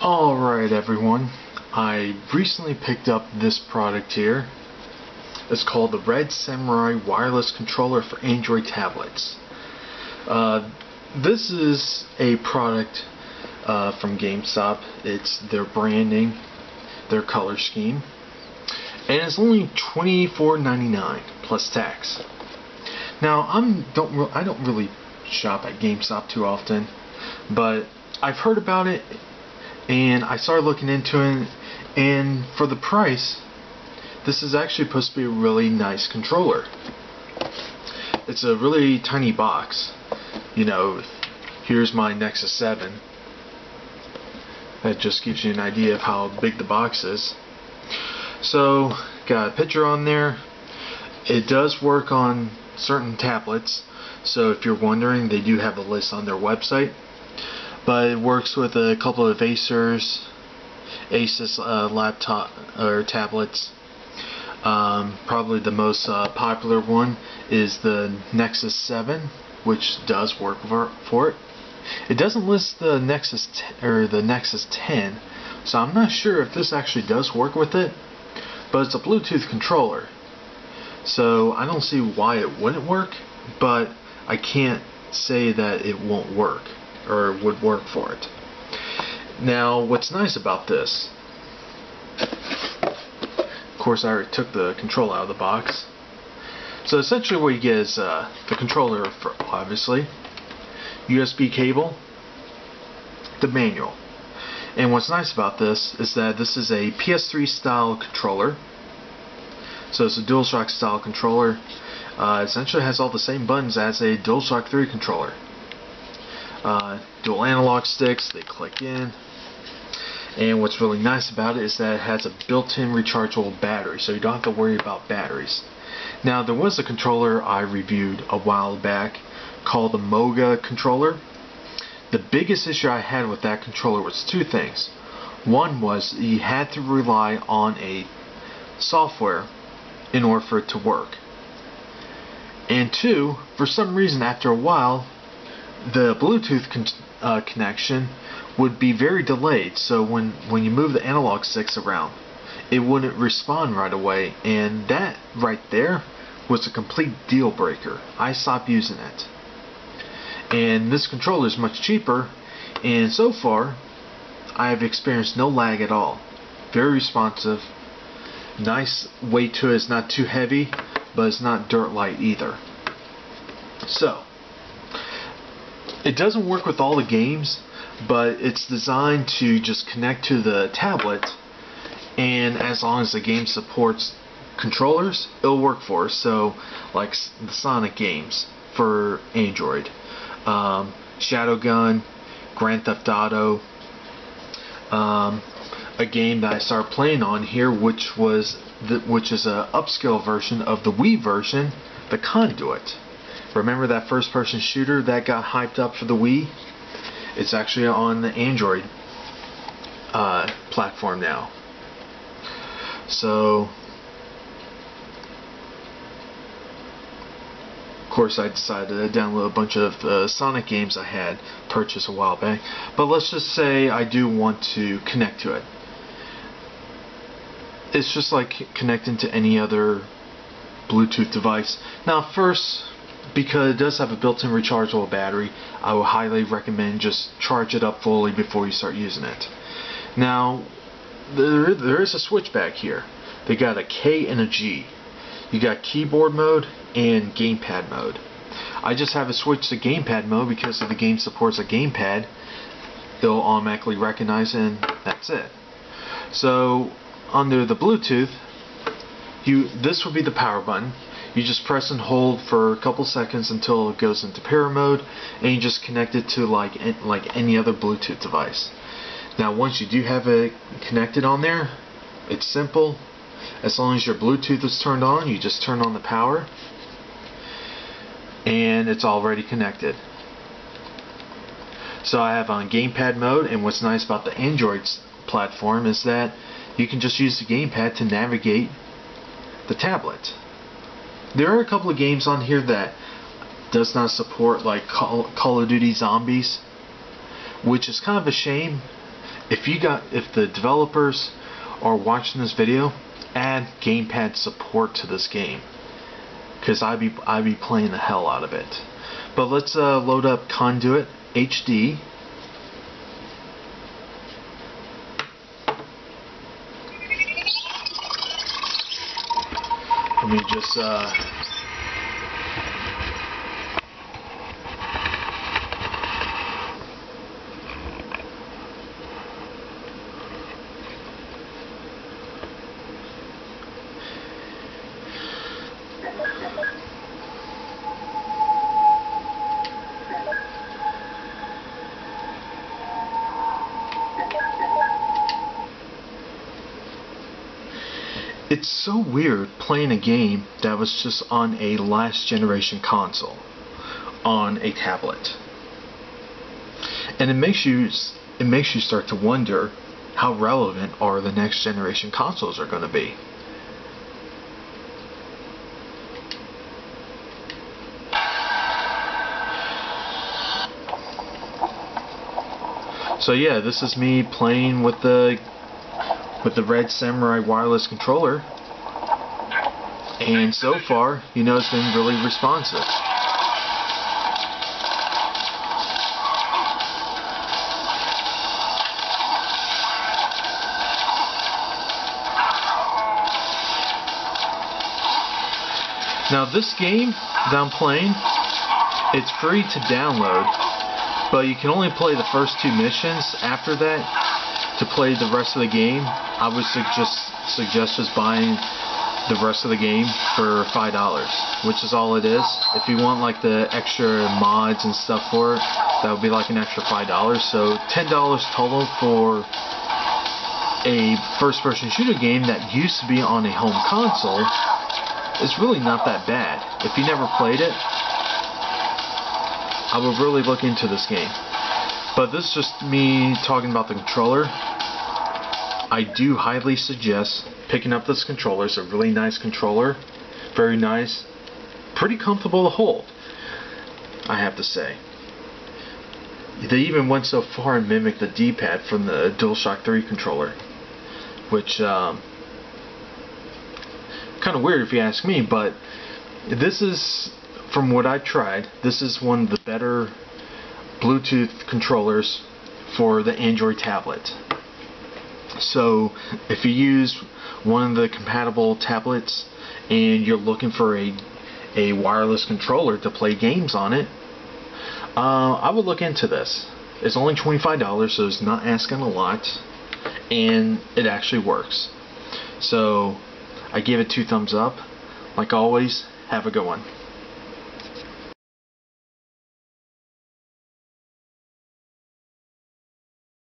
Alright everyone, I recently picked up this product here. It's called the Red Samurai Wireless Controller for Android tablets. This is a product from GameStop. It's their branding, their color scheme, and it's only $24.99 plus tax. Now I don't really shop at GameStop too often, but I've heard about it and I started looking into it, and for the price, this is actually supposed to be a really nice controller. It's a really tiny box. You know, here's my Nexus 7. That just gives you an idea of how big the box is. So, got a picture on there. It does work on certain tablets, so if you're wondering, they do have a list on their website. But it works with a couple of Asus laptop or tablets. Probably the most popular one is the Nexus 7, which does work for it. It doesn't list the Nexus the Nexus 10, so I'm not sure if this actually does work with it. But it's a Bluetooth controller, so I don't see why it wouldn't work. But I can't say that it won't work or would work for it. Now, what's nice about this, of course I already took the controller out of the box. So essentially what you get is the controller, for obviously, USB cable, the manual. And what's nice about this is that this is a PS3 style controller. So it's a DualShock style controller. Essentially has all the same buttons as a DualShock 3 controller. Dual analog sticks, they click in, and what's really nice about it is that it has a built-in rechargeable battery, so you don't have to worry about batteries. Now, there was a controller I reviewed a while back called the Moga controller. The biggest issue I had with that controller was two things. One was you had to rely on a software in order for it to work, and two, for some reason after a while the Bluetooth connection would be very delayed, so when you move the analog sticks around, it wouldn't respond right away, and that right there was a complete deal breaker. I stopped using it. And this controller is much cheaper, and so far I have experienced no lag at all. Very responsive, nice weight to it. It's not too heavy, but it's not dirt light either. So it doesn't work with all the games, but it's designed to just connect to the tablet, and as long as the game supports controllers, it'll work for us. So like the Sonic games for Android, Shadowgun, Grand Theft Auto, a game that I started playing on here, which is a upscale version of the Wii version, the Conduit. Remember that first-person shooter that got hyped up for the Wii? It's actually on the Android platform now. So, of course, I decided to download a bunch of Sonic games I had purchased a while back. But let's just say I do want to connect to it. It's just like connecting to any other Bluetooth device. Now, first, because it does have a built-in rechargeable battery, I would highly recommend just charge it up fully before you start using it. Now, there is a switch back here. They got a K and a G. You got keyboard mode and gamepad mode. I just have it switched to gamepad mode because if the game supports a gamepad, it'll automatically recognize it, and that's it. So under the Bluetooth, this would be the power button. You just press and hold for a couple seconds until it goes into power mode, and you just connect it to like any other Bluetooth device. Now, once you do have it connected on there, it's simple. As long as your Bluetooth is turned on, you just turn on the power, and it's already connected. So I have on gamepad mode, and what's nice about the Android platform is that you can just use the gamepad to navigate the tablet. There are a couple of games on here that does not support, like Call of Duty Zombies, which is kind of a shame. if the developers are watching this video, add gamepad support to this game, because I'd be playing the hell out of it. But let's load up Conduit HD. Let me just it's so weird playing a game that was just on a last generation console on a tablet, and it makes you start to wonder how relevant are the next generation consoles are going to be. So yeah, this is me playing with the Red Samurai wireless controller, and so far, you know, it's been really responsive. Now this game that I'm playing, it's free to download, but you can only play the first 2 missions. After that, to play the rest of the game, I would suggest just buying the rest of the game for $5, which is all it is. If you want like the extra mods and stuff for it, that would be like an extra $5. So $10 total for a first-person shooter game that used to be on a home console. Is really not that bad. If you never played it, I would really look into this game. But this is just me talking about the controller. I do highly suggest picking up this controller. It's a really nice controller. Very nice. Pretty comfortable to hold, I have to say. They even went so far and mimicked the D-pad from the DualShock 3 controller, which kind of weird if you ask me, but this is, from what I've tried, this is one of the better Bluetooth controllers for the Android tablet. So if you use one of the compatible tablets and you're looking for a wireless controller to play games on it, I would look into this. It's only $25, so it's not asking a lot, and it actually works. So I give it 2 thumbs up. Like always, have a good one.